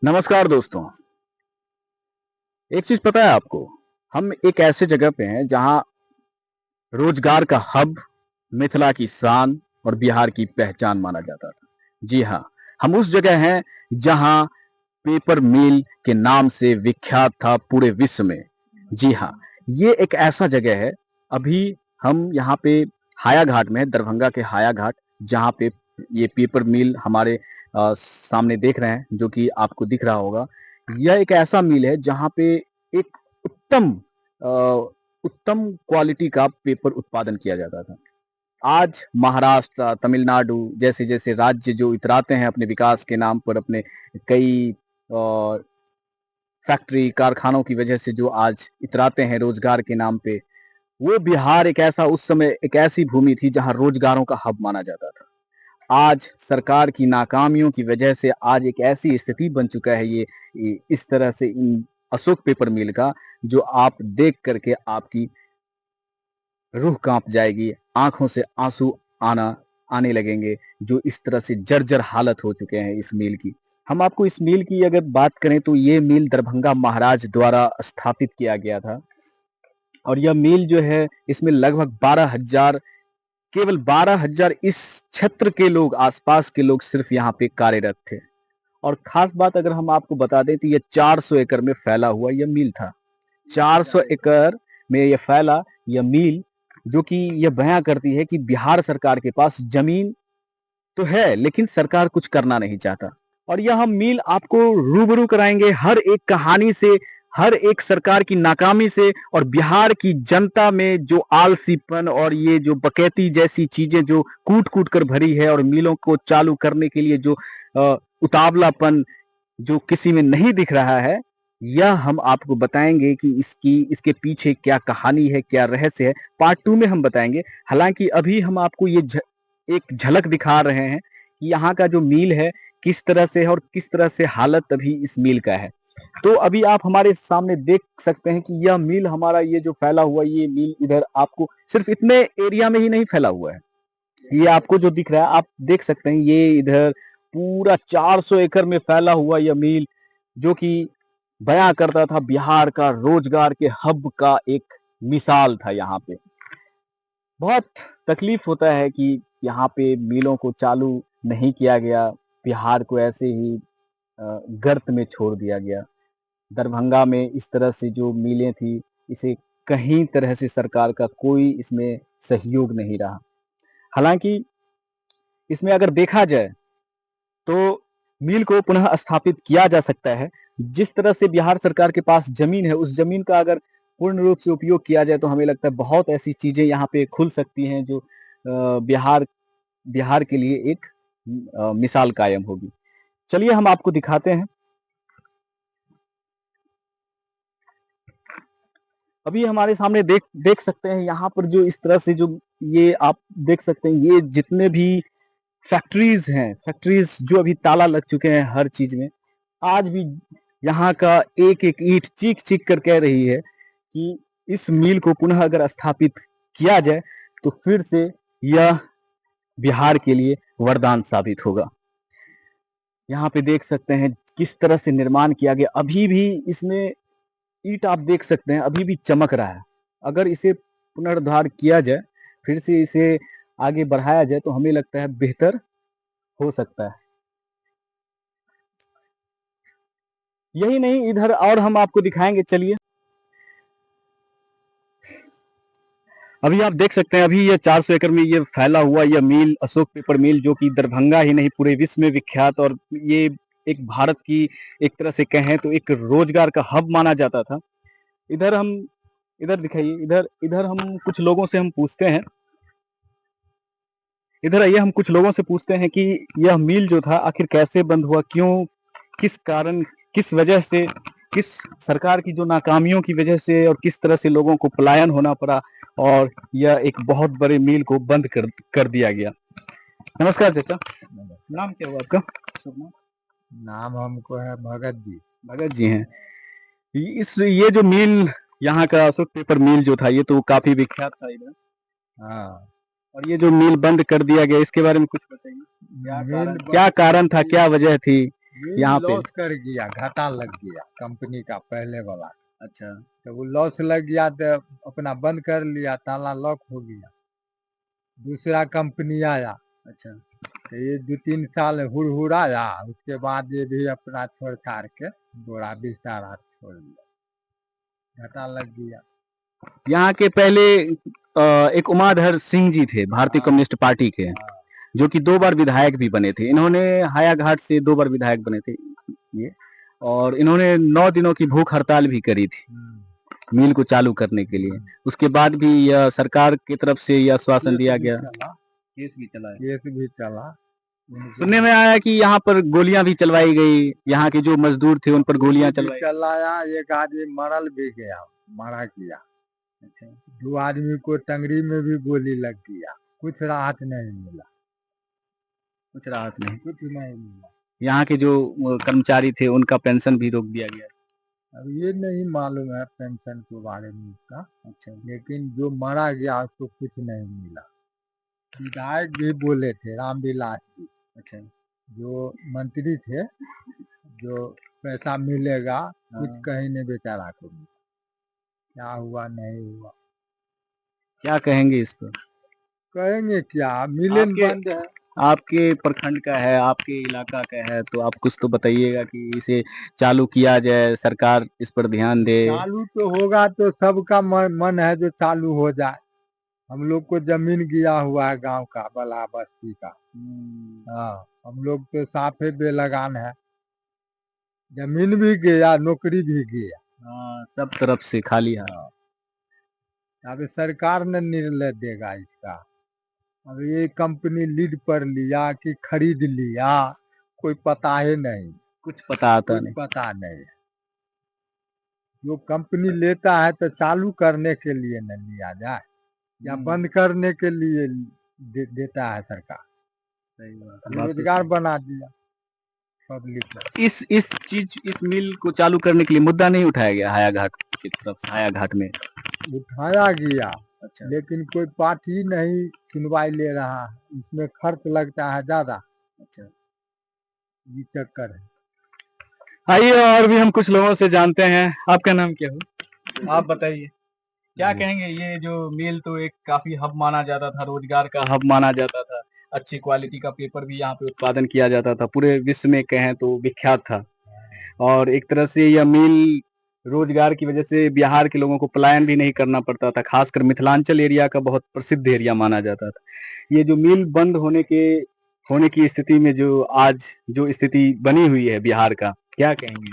नमस्कार दोस्तों। एक चीज पता है आपको? हम एक ऐसे जगह पे हैं जहां रोजगार का हब, मिथिला की शान और बिहार की पहचान माना जाता था। जी हाँ, हम उस जगह हैं जहां पेपर मिल के नाम से विख्यात था पूरे विश्व में। जी हाँ, ये एक ऐसा जगह है। अभी हम यहाँ पे हाया घाट में हैं, दरभंगा के हाया घाट, जहाँ पे ये पेपर मिल हमारे सामने देख रहे हैं, जो कि आपको दिख रहा होगा। यह एक ऐसा मिल है जहाँ पे एक उत्तम अ, उत्तम क्वालिटी का पेपर उत्पादन किया जाता था। आज महाराष्ट्र, तमिलनाडु जैसे-जैसे राज्य जो इतराते हैं अपने विकास के नाम पर, अपने कई अ, फैक्ट्री, कारखानों की वजह से जो आज इतराते हैं रोजगार के नाम पे, वो बिहार एक ऐसा उस समय एक ऐसी भूमि थी जहाँ रोजगारों का हब माना जाता था। आज सरकार की नाकामियों की वजह से आज एक ऐसी स्थिति बन चुका है ये इस तरह से इन अशोक पेपर मिल का, जो आप देख कर के आपकी रूह काँप जाएगी, आँखों से आँसू आना आने लगेंगे, जो इस तरह से जर्जर हालत हो चुके हैं इस मिल की। हम आपको इस मिल की अगर बात करें तो ये मिल दरभंगा महाराज द्वारा स्थापित किया गया था और यह मिल जो है इसमें लगभग 12,000, केवल 12,000 इस क्षेत्र के लोग, आस-पास के लोग सिर्फ़ यहाँ पे कार्यरत थे। और ख़ास बात अगर हम आपको बता दें तो ये 400 एकड़ में फैला हुआ यह मिल था। 400 एकड़ में ये फैला यह मिल, जो कि यह बयां करती है कि बिहार सरकार के पास जमीन तो है लेकिन सरकार कुछ करना नहीं चाहता। और यह हम मिल आपको रूबरू कराएंगे हर एक कहानी से, हर एक सरकार की नाकामी से और बिहार की जनता में जो आलसीपन और ये जो बकैती जैसी चीजें जो कूट कूट कर भरी है और मिलों को चालू करने के लिए जो उतावलापन जो किसी में नहीं दिख रहा है, यह हम आपको बताएँगे कि इसके पीछे क्या कहानी है, क्या रहस्य है, पार्ट 2 में हम बताएँगे। हालाँकि अभी हम आपको ये एक झलक दिखा रहे हैं कि यहाँ का जो मील है, किस तरह से है और किस तरह से हालत अभी इस मील का है। तो अभी आप हमारे सामने देख सकते हैं कि यह मील हमारा ये जो फैला हुआ ये मील इधर आपको सिर्फ़ इतने एरिया में ही नहीं फैला हुआ है। ये आपको जो दिख रहा है आप देख सकते हैं, ये इधर पूरा 400 एकड़ में फैला हुआ यह मिल, जो कि बयां करता था बिहार का रोजगार के हब का एक मिसाल था यहाँ पे। बहुत तकलीफ होता है कि यहाँ पे मिलों को चालू नहीं किया गया, बिहार को ऐसे ही गर्त में छोड़ दिया गया। दरभंगा में इस तरह से जो मिलें थी, इसे कहीं तरह से सरकार का कोई इसमें सहयोग नहीं रहा। हालांकि इसमें अगर देखा जाए तो मिल को पुनः स्थापित किया जा सकता है। जिस तरह से बिहार सरकार के पास ज़मीन है, उस ज़मीन का अगर पूर्ण रूप से उपयोग किया जाए तो हमें लगता है बहुत ऐसी चीज़ें यहाँ पे खुल सकती हैं जो बिहार बिहार के लिए एक मिसाल कायम होगी। चलिए हम आपको दिखाते हैं। अभी हमारे सामने देख देख सकते हैं यहाँ पर जो इस तरह से जो ये आप देख सकते हैं, ये जितने भी फैक्ट्रीज़ जो अभी ताला लग चुके हैं हर चीज़ में, आज भी यहाँ का एक-एक ईंट चीख-चीख कर कह रही है कि इस मिल को पुनः अगर स्थापित किया जाए, तो फिर से यह बिहार के लिए वरदान साबित होगा। यहाँ पे देख सकते हैं किस तरह से निर्माण किया गया, अभी भी इसमें ईंट आप देख सकते हैं, अभी भी चमक रहा है। अगर इसे पुनरुद्धार किया जाए, फिर से इसे आगे बढ़ाया जाए, तो हमें लगता है बेहतर हो सकता है। यही नहीं, इधर और हम आपको दिखाएँगे, चलिए। अभी आप देख सकते हैं, अभी ये 400 एकड़ में ये फैला हुआ यह मिल, अशोक पेपर मिल, जो कि दरभंगा ही नहीं पूरे विश्व में विख्यात, और ये एक भारत की एक तरह से कहें तो एक रोजगार का हब माना जाता था। इधर हम इधर दिखाइए, इधर इधर हम कुछ लोगों से हम पूछते हैं, इधर आइए, हम कुछ लोगों से पूछते हैं कि यह मिल जो था आखिर कैसे बंद हुआ, क्यों, किस कारण, किस वजह से, किस सरकार की जो नाकामियों की वजह से और किस तरह से लोगों को पलायन होना पड़ा और यह एक बहुत बड़े मिल को बंद कर दिया गया। नमस्कार चाचा, नाम क्या हुआ आपका? शुभ नाम? नाम हमको है भगत जी। भगत जी हैं। ये जो मिल यहाँ का अशोक पेपर मिल जो था, ये तो काफी विख्यात था इधर, हाँ, और ये जो मिल बंद कर दिया गया इसके बारे में कुछ बताइए। मिल क्या बंद कारण था, क्या वजह थी? यहाँ पे? लॉस कर गया, घाटा लग गया कंपनी का पहले वाला। अच्छा। तो वो लॉस लग गया तो अपना बंद कर लिया, ताला लॉक हो गया। दूसरा कंपनी आया, अच्छा। तो ये 2-3 साल हुड़हुड़ाया, उसके बाद ये भी अपना छोड़ छाड़ के बोरा बिस्तारा छोड़ दिया, घाटा लग गया। यहाँ के पहले एक उमाधर सिंह जी थे, भारतीय हाँ। कम्युनिस्ट पार्टी के, हाँ, जो कि 2 बार विधायक भी बने थे। इन्होंने हायाघाट से 2 बार विधायक बने थे ये, और इन्होंने 9 दिनों की भूख हड़ताल भी करी थी मिल को चालू करने के लिए। उसके बाद भी यह सरकार की तरफ से यह आश्वासन दिया गया। केस भी चला है। केस भी चला। सुनने में आया कि यहाँ पर गोलियां भी चलवाई गई, यहाँ के जो मजदूर थे उन पर गोलियां चलवाई। चलाया, एक आदमी मरल भी गया, मारा गया। अच्छा। 2 आदमी को टंगरी में भी गोली लग गया, कुछ राहत नहीं मिला, कुछ राहत नहीं। कुछ नहीं मिला। यहाँ के जो कर्मचारी थे उनका पेंशन भी रोक दिया गया। अब ये नहीं मालूम है पेंशन के बारे में उसका। अच्छा, लेकिन जो मारा गया उसको कुछ नहीं मिला। विधायक भी बोले थे, रामविलास जी। अच्छा। जो मंत्री थे, जो पैसा मिलेगा कुछ हाँ। कहीं नहीं बेचारा को मिला। क्या हुआ नहीं हुआ, क्या कहेंगे इस पर? कहेंगे क्या, मिलन आपके बंद है। आपके प्रखंड का है, आपके इलाका का है, तो आप कुछ तो बताइएगा कि इसे चालू किया जाए, सरकार इस पर ध्यान दे। चालू तो होगा तो सबका मन है जो चालू हो जाए। हम लोग को जमीन गिया हुआ है गांव का, बला बस्ती का। हाँ, हम लोग तो साफे बेलगान है, जमीन भी गया, नौकरी भी गया। हाँ, सब तरफ से खाली है। हाँ, अब सरकार ने निर्णय देगा इसका। अब ये कंपनी लीड पर लिया कि खरीद लिया, कोई पता ही नहीं, कुछ पता आता कुछ नहीं। पता नहीं। जो कंपनी लेता है तो चालू करने के लिए न लिया जाए, या बंद करने के लिए देता है सरकार। सही बात है। रोजगार बना दिया पब्लिक को। इस मिल को चालू करने के लिए मुद्दा नहीं उठाया गया हायाघाट की तरफ से, हायाघाट में? उठाया गया। अच्छा। लेकिन कोई पार्टी नहीं सुनवाई ले रहा है, इसमें खर्च लगता है ज्यादा। अच्छा। ये चक्कर है। आइए और भी हम कुछ लोगों से जानते हैं। आपका नाम क्या हो? आप बताइए, क्या कहेंगे? ये जो मिल तो एक काफी हब माना जाता था, रोजगार का हब माना जाता था, अच्छी क्वालिटी का पेपर भी यहाँ पे उत्पादन किया जाता था, पूरे विश्व में कहें तो विख्यात था। और एक तरह से यह मिल रोजगार की वजह से बिहार के लोगों को पलायन भी नहीं करना पड़ता था, खासकर मिथिलांचल एरिया का बहुत प्रसिद्ध एरिया माना जाता था। ये जो मिल बंद होने की स्थिति में जो आज जो स्थिति बनी हुई है बिहार का, क्या कहेंगे?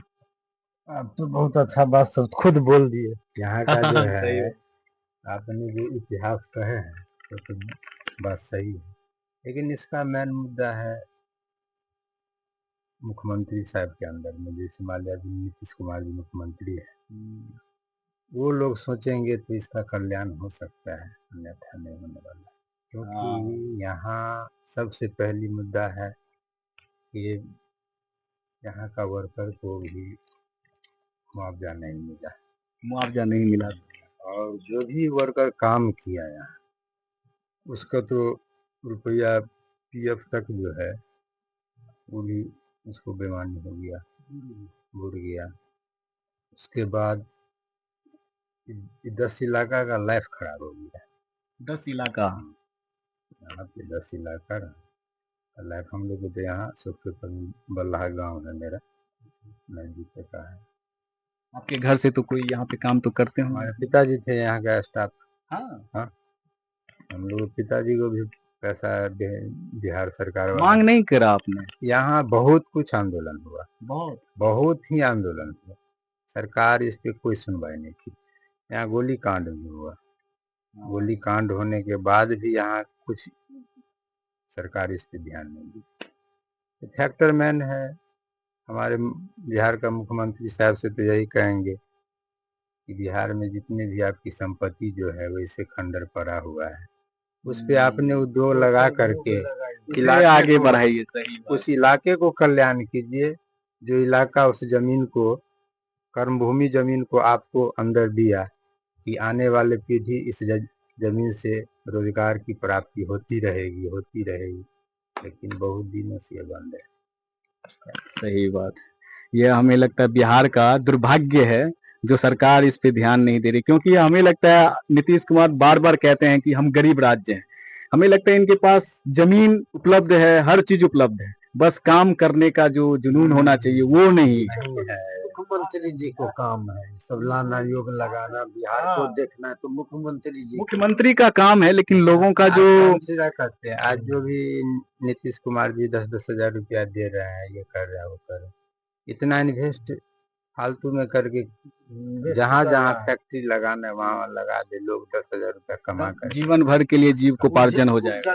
आप तो बहुत अच्छा बात सब खुद बोल दिए। यहाँ का जो सही है, है। आपने जो इतिहास कहे हैं तो बात सही है, लेकिन इसका मेन मुद्दा है मुख्यमंत्री साहब के अंदर में। जैसे मान लिया नीतीश कुमार जी मुख्यमंत्री है, वो लोग सोचेंगे तो इसका कल्याण हो सकता है, अन्यथा नहीं होने वाला। क्योंकि यहाँ सबसे पहली मुद्दा है कि यहाँ का वर्कर को भी मुआवजा नहीं मिला। मुआवजा नहीं मिला। और जो भी वर्कर काम किया यहाँ, उसका तो रुपया पीएफ तक जो है वो भी उसको बेमानी हो गया, बुड़ गया। उसके बाद 10 इलाका का लाइफ खराब हो गया। 10 इलाका? यहाँ पे 10 इलाका लाइफ। हम लोग तो यहाँ सबसे बल्लाह गांव है मेरा, नजदीक का है। आपके घर से तो कोई यहाँ पे काम तो करते होंगे? हमारे पिताजी थे यहाँ का स्टाफ। हाँ। हाँ, हम लोग पिताजी को भी पैसा बिहार सरकार वाला मांग नहीं करा आपने? यहाँ बहुत कुछ आंदोलन हुआ, बहुत ही आंदोलन हुआ, सरकार इस पे कोई सुनवाई नहीं की। यहाँ गोली कांड भी हुआ, गोली कांड होने के बाद भी यहाँ कुछ सरकार इस पे ध्यान नहीं दी। फैक्टर मैन है हमारे बिहार का मुख्यमंत्री साहब से तो यही कहेंगे कि बिहार में जितने भी आपकी संपत्ति जो है वैसे खंडर पड़ा हुआ है, उस पे आपने उद्योग लगा करके इलाके आगे बढ़ाइए। सही बात। उस इलाके को कल्याण कीजिए। जो इलाका उस जमीन को, कर्मभूमि जमीन को आपको अंदर दिया कि आने वाले पीढ़ी इस जमीन से रोजगार की प्राप्ति होती रहेगी, लेकिन बहुत दिनों से ये बंद है। सही बात। ये हमें लगता है बिहार का दुर्भाग्य है जो सरकार इस पे ध्यान नहीं दे रही, क्योंकि हमें लगता है नीतीश कुमार बार बार कहते हैं कि हम गरीब राज्य हैं। हमें लगता है इनके पास जमीन उपलब्ध है, हर चीज उपलब्ध है, बस काम करने का जो जुनून होना चाहिए वो नहीं है। नहीं है। मुख्यमंत्री जी को काम है सब लाना, योग लगाना, बिहार को देखना है तो मुख्यमंत्री जी मुख्यमंत्री का काम है, लेकिन लोगों का आज जो काउंसिलर करते हैं, आज जो भी नीतीश कुमार जी 10-10 हजार रुपया दे रहे हैं, ये कर रहे हैं वो कर रहे हैं, इतना इन्वेस्ट फालतू में करके जहाँ जहाँ फैक्ट्री लगाना है वहाँ लगा दे, लोग 10,000 रुपया कमा कर। जीवन भर के लिए जीविकोपार्जन हो जाएगा।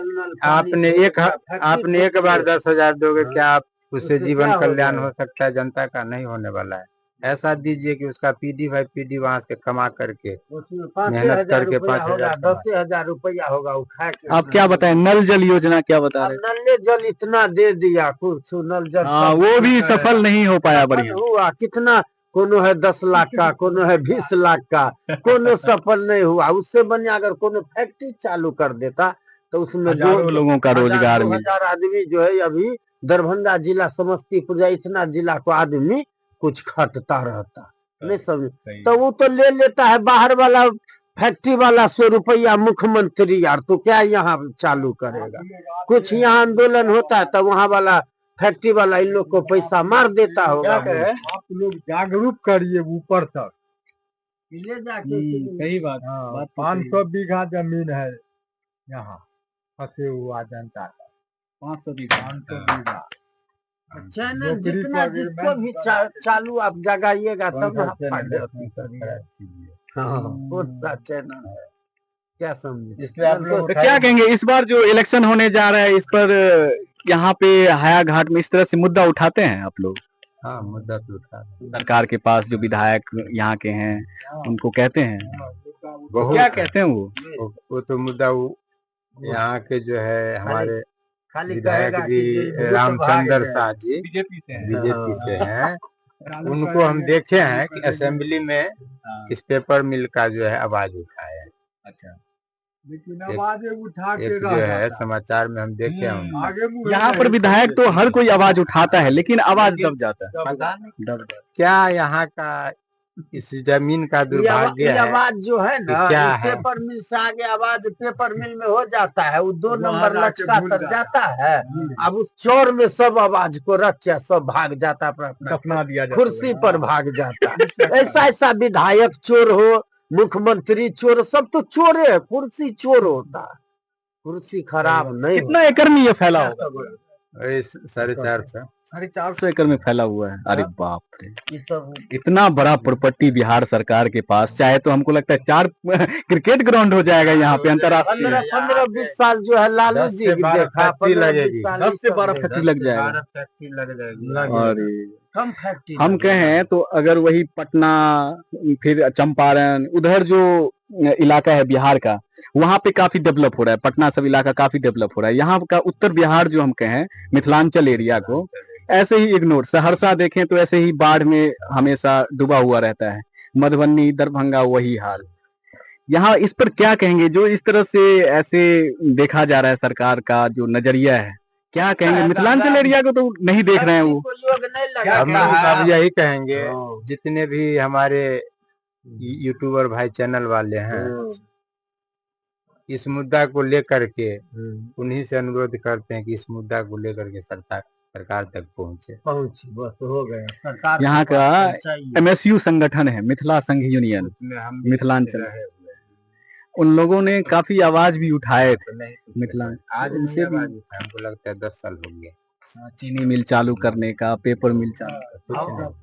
आपने एक बार 10,000 दोगे, क्या आप उससे जीवन कल्याण हो सकता है? जनता का नहीं होने वाला है। ऐसा दीजिए कि उसका पीडी भाई पीडी वहाँ से कमा करके मेहनत करके 5,000 10,000 रुपया होगा वो खा के। आप क्या बताएं, नल जल योजना क्या बता अब रहे नल जल इतना दे दिया, कुछ नल जल हाँ, सब वो भी कुछ है। सफल नहीं हो पाया बढ़िया। हुआ कितना, कोनो है 10 लाख का, कोनो है 20 लाख का, कोनो सफल नहीं हुआ। उससे बने अगर कोनो फैक्ट्री चालू कर देता तो उसमें हजारों लोगों का रोजगार मिल 2,000 आदमी जो है अभी दरभंगा जिला, समस्तीपुर या इतना जिला को आदमी कुछ खटता रहता, नहीं समझ। तो वो तो ले लेता है बाहर वाला फैक्ट्री वाला 100 रुपया मुख्यमंत्री यार, तो क्या यहाँ चालू करेगा? कुछ यहाँ आंदोलन होता है तो वहाँ वाला फैक्ट्री वाला इन लोग को पैसा मार देता होगा। आप लोग जागरूक करिए ऊपर तक। ले जाके सही बात। हाँ, 500 बीघा जमीन है यहाँ फंसे हुआ जनता का, 500 बीघा। 500 बीघा। चैनल नौकरी जितना का जिसको भी चालू आप जगाइएगा तब आप फायदा कीजिए। हाँ, कौन सा चैनल है क्या समझे? इस पे आप लोग तो क्या कहेंगे इस बार जो इलेक्शन होने जा रहा है, इस पर यहाँ पे हायाघाट में इस तरह से मुद्दा उठाते हैं आप लोग? हाँ, मुद्दा तो उठा रहे हैं। सरकार के पास जो विधायक यहाँ के हैं उनको कहते हैं, बहुत क्या कहते हैं वो? वो तो मुद्दा वो यहाँ के जो है हमारे खाली विधायक कहेगा जी कि रामचंद्र शाह जी बीजेपी से हैं। बीजेपी से हैं, उनको हम देखे हैं कि असेंबली में इस पेपर मिल का जो है आवाज उठाया है। अच्छा, लेकिन आवाज उठा के एक जो है समाचार में हम देखे हैं उनको। आगे यहाँ पर विधायक तो हर कोई आवाज उठाता है, लेकिन आवाज दब जाता है। पता नहीं क्या यहाँ का इस जमीन का दुर्भाग्य ये है। आवाज जो है ना, कि क्या इस है? पेपर मिल से आगे आवाज पेपर मिल में हो जाता है, वो 2 वहाँ नंबर जाके लचका भूल तर जाता है। अब उस चौर में सब आवाज को रख के सब भाग जाता है, अपना दफना दिया जाता है। कुर्सी पर भाग जाता है। ऐसा ऐसा विधायक चोर हो, मुख्यमंत्री चोर, सब तो चोरे है, कुर्सी चोर होता है, कुर्सी खराब नहीं कितना एकड़ में ये फैला होगा? 450। 450 एकड़ में फैला हुआ है। अरे बाप रे, ये सब इतना बड़ा प्रॉपर्टी बिहार सरकार के पास, चाहे तो हमको लगता है 4 क्रिकेट ग्राउंड हो जाएगा यहाँ पे अंतर्राष्ट्रीय। 15-20 साल जो है लालू 10 जी से की 12 देखा, फैक्ट्री 15-20 लगेगी। साल 10 से ये 12 सब फैक्ट्री लग जाएगा। 12 फैक्ट्री लग जाएगी। और कम फैक्ट्री हम लगेगा। कहें तो अगर वही पटना, फिर चंपारण, उधर जो इलाका है बिहार का, वहां पे काफी डेवलप हो रहा है। पटना सब इलाका काफी डेवलप हो रहा है। यहाँ का उत्तर बिहार जो हम कहें, मिथिलांचल एरिया को ऐसे ही इग्नोर। सहरसा देखें तो ऐसे ही बाढ़ में हमेशा डूबा हुआ रहता है। मधुबनी, दरभंगा वही हाल। यहाँ इस पर क्या कहेंगे, जो इस तरह से ऐसे देखा जा रहा है सरकार का जो नजरिया है, क्या कहेंगे? मिथिलांचल एरिया को तो नहीं देख रहे हैं वो। को योग नहीं लगा हम लोग अब यही कहेंगे, जितने भी हमारे यूट्यूबर भाई चैनल वाले हैं, इस मुद्दा को लेकर के उन्हीं से अनुरोध करते हैं कि इस मुद्दा को लेकर के सरकार तक पहुंचे। पहुंची, बस हो गया। सरकार यहाँ के पास का पहुंचाइए। MSU संगठन है, मिथिला संघ यूनियन, उसमें हम मिथिलांचल, रहे हुए हैं। उन लोगों ने काफी आवाज भी उठाए थे। तो नहीं मिथिला आज उनसे भी हमको लगता है 10 साल हो गए चीनी मिल चालू करने का, पेपर मिल चालू।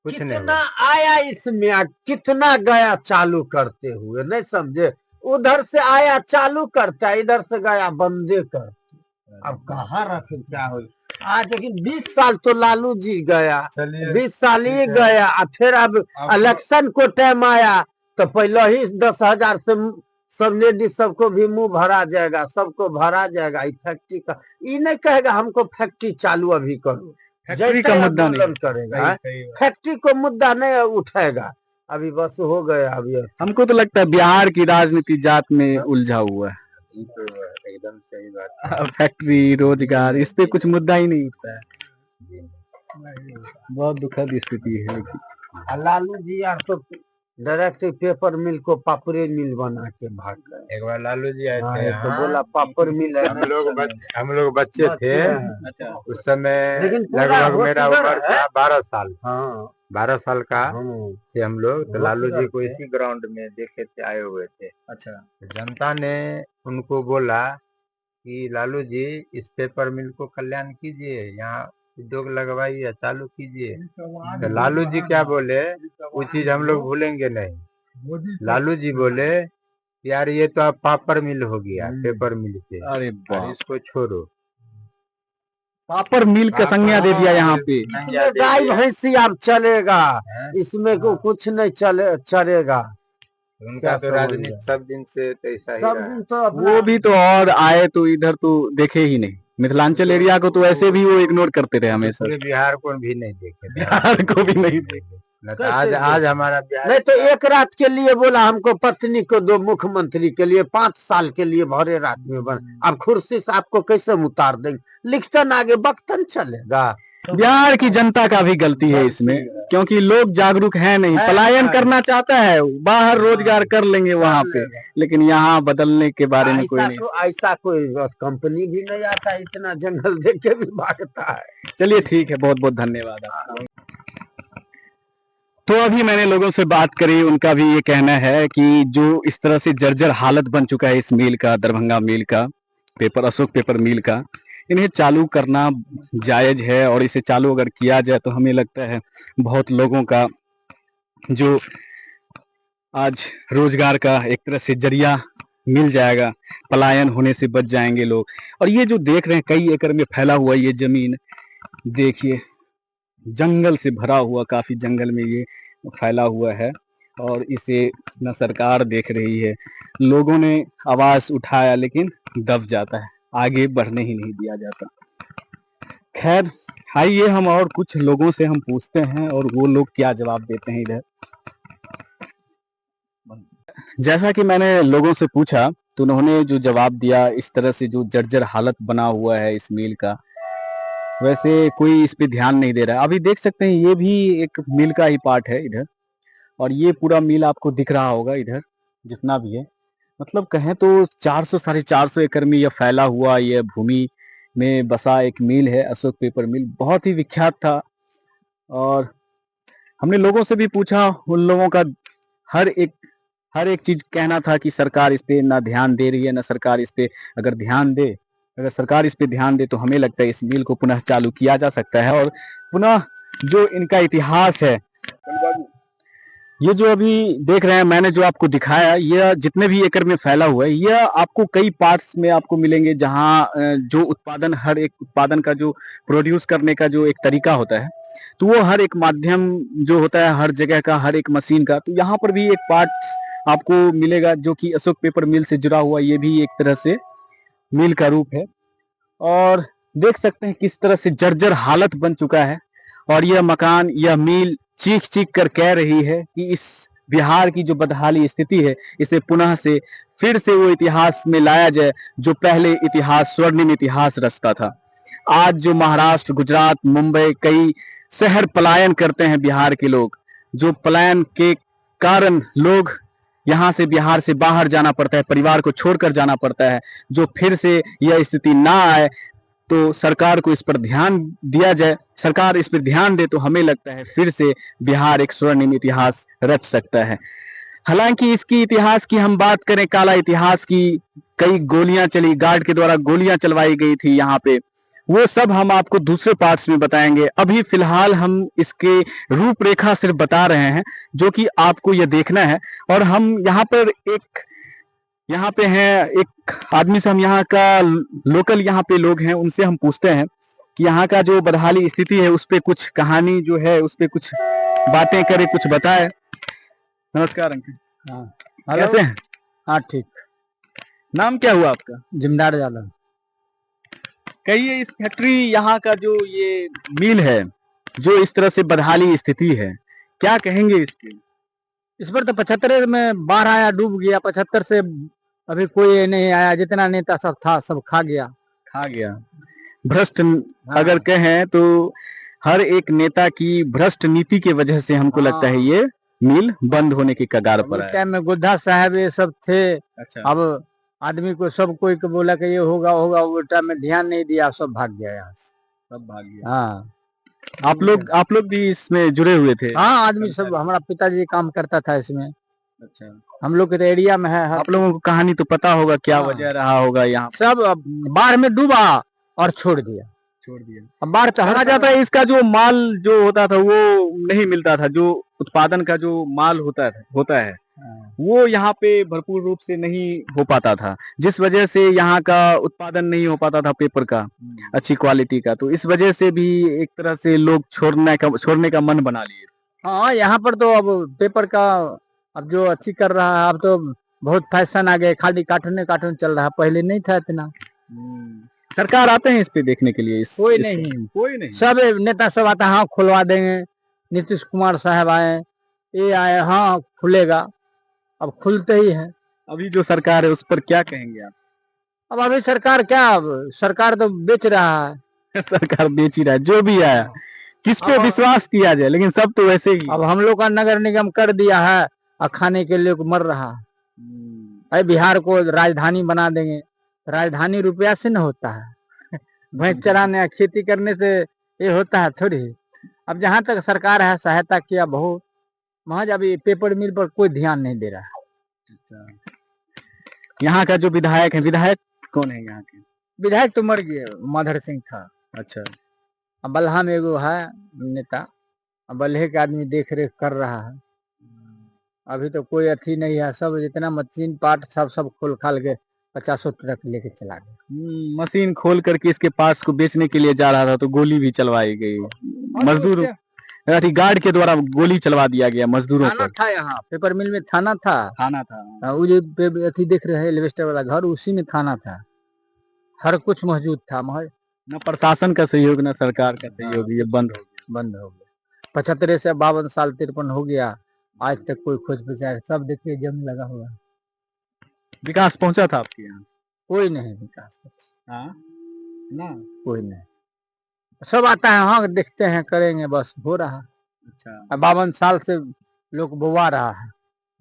कुछ नहीं कितना हुआ। आया इसमें, कितना गया चालू करते हुए, नहीं समझे? उधर से आया चालू करता, इधर से गया बंदे करते। अब कहाँ रखे क्या हो। आज लेकिन 20 साल तो लालू जी गया, चलिए 20 साल ही गया। फिर अब इलेक्शन को टाइम आया तो पहले ही 10,000 से सब लेडीज सबको भी मुंह भरा जाएगा, सबको भरा जाएगा। फैक्ट्री का ये नहीं कहेगा हमको फैक्ट्री चालू अभी करो, फैक्ट्री का मुद्दा नहीं आंदोलन करेगा, फैक्ट्री को मुद्दा नहीं उठाएगा। अभी बस हो गया। अभी हमको तो लगता है बिहार की राजनीति जात में उलझा हुआ है। ये तो एकदम सही बात फैक्ट्री, रोजगार, इस पे कुछ मुद्दा ही नहीं उठता है। है। बहुत दुखद स्थिति है कि लालू जी यार तो डायरेक्ट पेपर मिल को पापड़ मिल बना के भाग गए। एक बार लालू जी आए हाँ, थे ये तो यहाँ, बोला पापड़ मिल है, हम लोग बच्चे थे अच्छा उस समय, लेकिन पूरा लगभग मेरा होशगर उम्र है। था 12 साल। हाँ 12 साल का हम थे हम लोग। तो लालू जी होशगर को थे। इसी ग्राउंड में देखे थे, आए हुए थे। अच्छा जनता ने उनको बोला कि लालू जी इस पेपर मिल को कल्याण कीजिए, यहाँ उद्योग लगवाइए, चालू कीजिए। तो लालू जी क्या बोले, वो चीज हम लोग भूलेंगे नहीं। लालू जी बोले यार ये तो अब पापड़ मिल हो गया पेपर मिल से, अरे और बाप, इसको छोड़ो। पापर मिल का संज्ञा दे दिया यहाँ पे। इसमें गाय भैंसी अब चलेगा, इसमें को कुछ नहीं चलेगा। उनका क्या तो समझ राजनीति गया? सब दिन से तो ऐसा ही सब रहा। दिन तो अपना वो भी तो और आए तो इधर तो देखे ही नहीं, मिथिलांचल एरिया को तो ऐसे भी वो इग्नोर करते रहे हमेशा। पूरे बिहार को भी नहीं देखे थे। बिहार को भी नहीं देखे। न तो आज हमारा बिहार नहीं तो एक रात के लिए बोला हमको पत्नी को दो, मुख्यमंत्री के लिए 5 साल के लिए भरे रात में बन। अब कुर्सी से आपको कैसे उतार देंगे? लिखतन आगे बख्तन चलेगा। बिहार की जनता का भी गलती है इसमें, क्योंकि लोग जागरूक है नहीं, पलायन करना चाहता है, बाहर रोजगार कर लेंगे वहां पे, लेकिन यहाँ बदलने के बारे में कोई नहीं। ऐसा कोई कंपनी भी नहीं आता, इतना जंगल देख के भी भागता है। चलिए ठीक है, बहुत बहुत धन्यवाद आपका। तो अभी मैंने लोगों से बात करी, उनका भी ये कहना है कि जो इस तरह से जर्जर हालत बन चुका है इस मिल का, दरभंगा मिल का, पेपर अशोक पेपर मिल का, इन्हें चालू करना जायज है, और इसे चालू अगर किया जाए तो हमें लगता है बहुत लोगों का जो आज रोजगार का एक तरह से जरिया मिल जाएगा, पलायन होने से बच जाएंगे लोग। और ये जो देख रहे हैं कई एकड़ में फैला हुआ ये जमीन, देखिए जंगल से भरा हुआ, काफी जंगल में ये फैला हुआ है, और इसे न सरकार देख रही है, लोगों ने आवाज उठाया लेकिन दब जाता है, आगे बढ़ने ही नहीं दिया जाता। खैर आइए हम और कुछ लोगों से हम पूछते हैं और वो लोग क्या जवाब देते हैं इधर। जैसा कि मैंने लोगों से पूछा तो उन्होंने जो जवाब दिया, इस तरह से जो जर्जर हालत बना हुआ है इस मिल का, वैसे कोई इस पे ध्यान नहीं दे रहा है। अभी देख सकते हैं ये भी एक मिल का ही पार्ट है इधर, और ये पूरा मिल आपको दिख रहा होगा इधर जितना भी है, मतलब कहें तो 400 साढ़े 400 एकड़ में यह फैला हुआ यह भूमि में बसा एक मिल है, अशोक पेपर मिल, बहुत ही विख्यात था। और हमने लोगों से भी पूछा, उन लोगों का हर एक चीज कहना था कि सरकार इस पे ना ध्यान दे रही है, ना सरकार इस पे अगर ध्यान दे, अगर सरकार इस पे ध्यान दे तो हमें लगता है इस मिल को पुनः चालू किया जा सकता है, और पुनः जो इनका इतिहास है, ये जो अभी देख रहे हैं मैंने जो आपको दिखाया, यह जितने भी एकड़ में फैला हुआ है, यह आपको कई पार्ट्स में आपको मिलेंगे, जहाँ जो उत्पादन, हर एक उत्पादन का जो प्रोड्यूस करने का जो एक तरीका होता है, तो वो हर एक माध्यम जो होता है हर जगह का, हर एक मशीन का, तो यहाँ पर भी एक पार्ट आपको मिलेगा जो कि अशोक पेपर मिल से जुड़ा हुआ, ये भी एक तरह से मिल का रूप है। और देख सकते हैं किस तरह से जर्जर हालत बन चुका है, और यह मकान, यह मिल चीख चीख कर कह रही है कि इस बिहार की जो बदहाली स्थिति है, इसे पुनः से फिर से वो इतिहास में लाया जाए जो पहले इतिहास, स्वर्णिम इतिहास रचता था। आज जो महाराष्ट्र, गुजरात, मुंबई, कई शहर पलायन करते हैं बिहार के लोग, जो पलायन के कारण लोग यहाँ से बिहार से बाहर जाना पड़ता है, परिवार को छोड़कर जाना पड़ता है, जो फिर से यह स्थिति ना आए तो सरकार को इस पर ध्यान दिया जाए, सरकार इस पर ध्यान दे तो हमें लगता है फिर से बिहार एक स्वर्णिम इतिहास रच सकता है। हालांकि इसकी इतिहास की हम बात करें, काला इतिहास की, कई गोलियां चली, गार्ड के द्वारा गोलियां चलवाई गई थी यहाँ पे, वो सब हम आपको दूसरे पार्ट्स में बताएंगे। अभी फिलहाल हम इसके रूपरेखा सिर्फ बता रहे हैं जो कि आपको यह देखना है। और हम यहाँ पर यहाँ पे हैं एक आदमी से, हम यहाँ का लोकल यहाँ पे लोग हैं, उनसे हम पूछते हैं कि यहाँ का जो बदहाली स्थिति है उस पे कुछ कहानी जो है उस पे कुछ बातें करे, कुछ बताए। नमस्कार अंकल। हाँ कैसे हैं? हाँ ठीक। नाम क्या हुआ आपका? जिमदार यादव। कहिए, इस फैक्ट्री यहाँ का जो ये मिल है, जो इस तरह से बदहाली स्थिति है, क्या कहेंगे इसके? इस पर तो 75 में बाढ़ आया, डूब गया। 75 से अभी कोई नहीं आया, जितना नेता सब था सब खा गया। भ्रष्ट अगर कहें तो हर एक नेता की भ्रष्ट नीति की वजह से हमको लगता है हाँ। ये मिल बंद होने की कगार पर उस है। टाइम में गोद्दा साहब ये सब थे। अच्छा, अब आदमी को सब कोई को बोला कि ये होगा होगा, वो टाइम में ध्यान नहीं दिया, सब भाग गया यहाँ से। सब भाग गया। हाँ आप लोग भी इसमें जुड़े हुए थे? हाँ, आदमी सब, हमारा पिताजी काम करता था इसमें, अच्छा, हम लोग के तो एरिया में है आप लोगों को कहानी तो पता होगा क्या हाँ। वजह रहा होगा यहाँ सब अब बाढ़ में डूबा और छोड़ दिया। छोड़ दिया। अब बाढ़ तो कहा जाता है इसका जो माल जो होता था वो नहीं मिलता था, जो उत्पादन का जो माल होता है वो यहाँ पे भरपूर रूप से नहीं हो पाता था, जिस वजह से यहाँ का उत्पादन नहीं हो पाता था पेपर का अच्छी क्वालिटी का। तो इस वजह से भी एक तरह से लोग छोड़ने का मन बना लिए। हाँ, यहाँ पर तो अब पेपर का अब जो अच्छी कर रहा है, अब तो बहुत फैशन आ गए, खाली कार्टून चल रहा है, पहले नहीं था इतना। सरकार आते हैं इस पे देखने के लिए? कोई इस पे? नहीं, कोई नहीं। सब नेता सब आता है, हाँ खुलवा देंगे, नीतीश कुमार साहब आए, ये आए, हाँ खुलेगा, अब खुलते ही है। अभी जो सरकार है उस पर क्या कहेंगे आप? अब अभी सरकार क्या, अब सरकार तो बेच रहा है। सरकार बेच ही रहा है, जो भी आया किस पे अब- विश्वास किया जाए, लेकिन सब तो वैसे ही। अब हम लोग का नगर निगम कर दिया है और खाने के लिए मर रहा है। अरे बिहार को राजधानी बना देंगे, राजधानी रुपया से न होता है। भैंस चराने खेती करने से ये होता है थोड़ी। अब जहाँ तक सरकार है सहायता किया बहुत, महज अभी पेपर मिल पर कोई ध्यान नहीं दे रहा है। यहाँ का जो विधायक है, विधायक कौन है यहाँ के? विधायक तो मर गए, मधर सिंह था। अच्छा, अब बल्हा में एगो है नेता, अब बल्हे के आदमी देख रेख कर रहा है। अभी तो कोई अथी नहीं है, सब जितना मशीन पार्ट सब खोल खाल के 50 ट्रक लेके चला गया। मशीन खोल करके इसके पार्ट्स को बेचने के लिए जा रहा था तो गोली भी चलवाई गई। मजदूर गार्ड के द्वारा गोली चलवा दिया गया मजदूरों थाना पर। था, यहाँ पेपर मिल में थाना था। थाना था। वो जो अथी देख रहे हैं एलिवेस्टर वाला घर, उसी में थाना था, हर कुछ मौजूद था। महज न प्रशासन का सहयोग न सरकार का सहयोग, ये बंद हो गया। बंद हो गया। 75 से 52 साल 53 हो गया, आज तक कोई खोज विचार, सब देखिए जंग लगा हुआ। विकास पहुंचा था आपके यहाँ? कोई नहीं विकास, हाँ ना, कोई नहीं। सब आता है, हाँ देखते हैं करेंगे, बस हो रहा। अच्छा, 52 साल से लोग बोवा रहा है,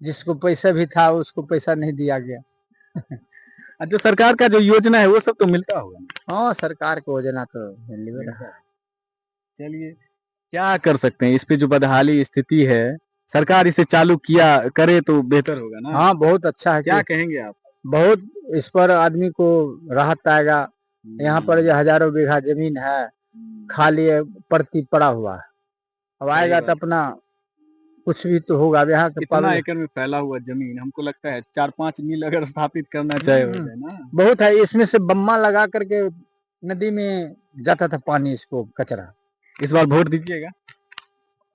जिसको पैसा भी था उसको पैसा नहीं दिया गया। जो सरकार का जो योजना है वो सब तो मिलता होगा ना? हाँ, सरकार को योजना तो मिल रहा है। चलिए, क्या कर सकते हैं इस पे जो बदहाली स्थिति है, सरकार इसे चालू करे तो बेहतर होगा ना? हाँ, बहुत अच्छा है। क्या कहेंगे आप? बहुत इस पर आदमी को राहत आएगा। यहाँ पर जो हजारों बीघा जमीन है खाली है, परती पड़ा हुआ है, अब आएगा तो अपना कुछ भी तो होगा। अब यहाँ कितना एकड़ में फैला हुआ जमीन, हमको लगता है 4-5 मील अगर स्थापित करना चाहे हो जाए ना। बहुत है, इसमें से बम्मा लगा करके नदी में जाता था पानी, इसको कचरा। इस बार वोट दीजिएगा?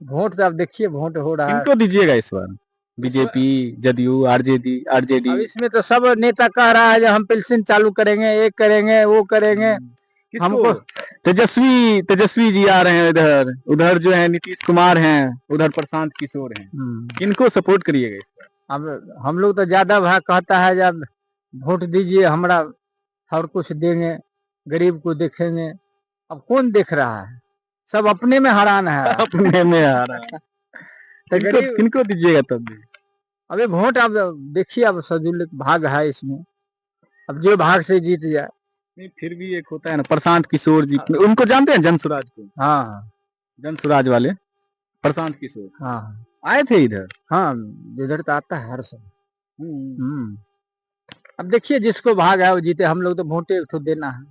वोट तो अब देखिए वोट हो रहा है। किनको दीजिएगा इस बार? BJP, JDU, RJD? अब इसमें तो सब नेता कह रहा है जो हम पेंशन चालू करेंगे, ये करेंगे, वो करेंगे। हमको तेजस्वी जी आ रहे हैं इधर, उधर जो है नीतीश कुमार हैं, उधर प्रशांत किशोर हैं, किनको सपोर्ट करिएगा इस बार? अब हम लोग तो ज्यादा भाग कहता है जब वोट दीजिए हमरा, और कुछ देंगे, गरीब को देखेंगे। अब कौन देख रहा है, सब अपने में हैरान है। अपने में आ रहा है। तो किनको दीजिएगा तब भी? अबे वोट अब देखिए, अब सजुल भाग है इसमें, अब जो भाग से जीत जाए। नहीं, फिर भी एक होता है ना, प्रशांत किशोर जी, उनको जानते हैं, जनसुराज को? हाँ, जनसुराज वाले प्रशांत किशोर हाँ, आए थे इधर। हाँ, इधर तो आता है हर समय। अब देखिए जिसको भाग है वो जीते, हम लोग तो वोटे तो देना है,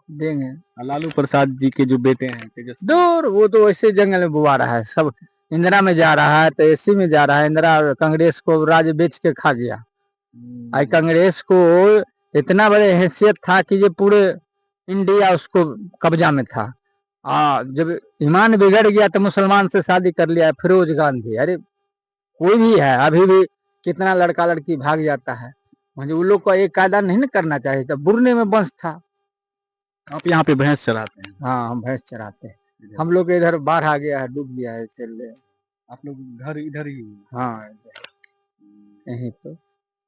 देंगे। लालू प्रसाद जी के जो बेटे हैं तेजस्वी, दूर वो तो वैसे जंगल में बुआ रहा है, सब इंदिरा में जा रहा है, तो एसी में जा रहा है। इंदिरा कांग्रेस को राज बेच के खा गया। आई कांग्रेस को इतना बड़े हैसियत था कि ये पूरे इंडिया उसको कब्जा में था। जब ईमान बिगड़ गया तो मुसलमान से शादी कर लिया, फिरोज गांधी। अरे कोई भी है, अभी भी कितना लड़का लड़की भाग जाता है, मुझे उन लोग को एक कायदा नहीं ना करना चाहिए था। बुरने में वंश था। आप यहाँ पे भैंस चराते हैं? हाँ, हम भैंस चराते हैं। हम लोग के इधर बाढ़ आ गया है, डूब गया है, चल रहे। आप लोग घर इधर ही? हाँ, यहीं तो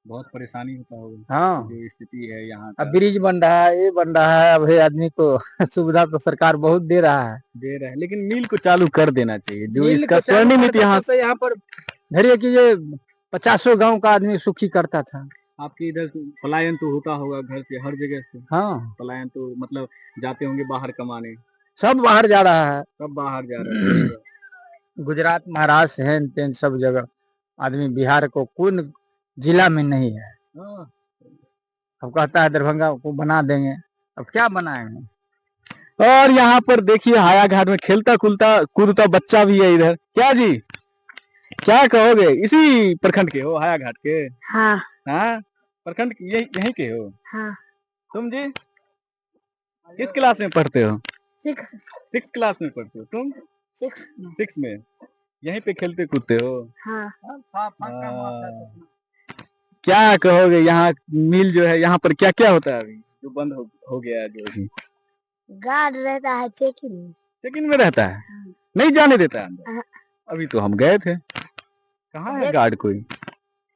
बहुत परेशानी होता होगा, हाँ, जो स्थिति है यहाँ अब का। ब्रिज बन रहा है, ये बन रहा है, अब ये आदमी को सुविधा तो सरकार बहुत दे रहा है। दे रहे हैं, लेकिन मिल को चालू कर देना चाहिए, जो मिल इसका को चालू स्वर्णिम कर इतिहास। देता तो यहाँ पर धैर्य कीजिए 50 गांव का आदमी सुखी करता था। आपके इधर पलायन तो होता होगा घर से, हर जगह से हाँ, पलायन तो मतलब जाते होंगे बाहर कमाने, सब बाहर जा रहा है, सब बाहर जा रहे हैं। गुजरात, महाराष्ट्र, हेन तेन सब जगह आदमी। बिहार को कोई जिला में नहीं है। हाँ, अब कहता है दरभंगा को बना देंगे, अब क्या बनाएंगे। और यहाँ पर देखिए हाया घाट में खेलता कूदता बच्चा भी है इधर। क्या जी, क्या कहोगे? इसी प्रखंड के हो, हाया घाट के? हाँ हाँ, प्रखंड यहीं के हो? हाँ तुम जी किस क्लास में पढ़ते हो? 6 क्लास में पढ़ते हो तुम? 6 में। यहीं पे खेलते कूदते हो? हाँ क्या कहोगे, यहाँ मिल जो है यहाँ पर क्या क्या होता है अभी जो बंद हो गया है? जो अभी गार्ड रहता है चेकिंग। चेकिंग में रहता है, नहीं जाने देता है अंदर? हाँ। अभी तो हम गए थे, कहाँ है गार्ड? कोई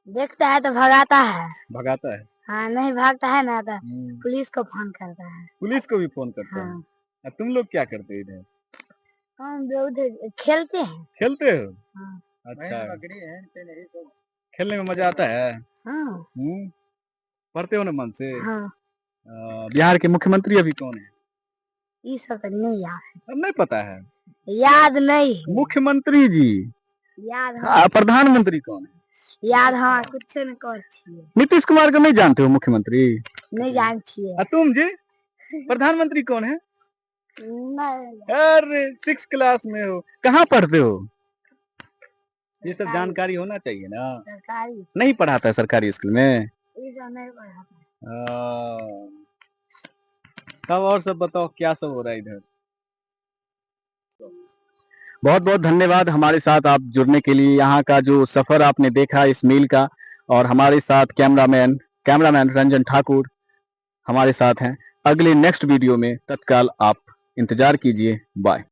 देखता है तो भगाता है। भगाता है? हाँ, नहीं भागता है ना तो पुलिस को फोन करता है। पुलिस को भी फोन करता है? हाँ। और तुम लोग क्या करते हो इधर? हम उधर खेलते हैं। खेलते हो? हाँ। अच्छा, खेलने में मजा आता है? हाँ पढ़ते हो ना मन से? हाँ, बिहार के मुख्यमंत्री अभी कौन है? ये सब तो नहीं याद अब नहीं पता है? है। याद नहीं है। मुख्यमंत्री जी। याद हाँ, प्रधानमंत्री कौन है? याद हाँ, कुछ नहीं कर छिए। नीतीश कुमार को नहीं जानते हो मुख्यमंत्री? नहीं जान छिए। और तुम जी प्रधानमंत्री कौन है? नहीं। अरे 6 क्लास में हो, कहाँ पढ़ते हो? ये सब जानकारी होना चाहिए ना। सरकारी नहीं पढ़ाता है सरकारी स्कूल में? ये सब नहीं पढ़ाता। तब और सब बताओ क्या सब हो रहा है इधर? बहुत बहुत धन्यवाद हमारे साथ आप जुड़ने के लिए। यहाँ का जो सफर आपने देखा इस मील का, और हमारे साथ कैमरामैन रंजन ठाकुर हमारे साथ हैं। अगले नेक्स्ट वीडियो में तत्काल आप इंतजार कीजिए। बाय।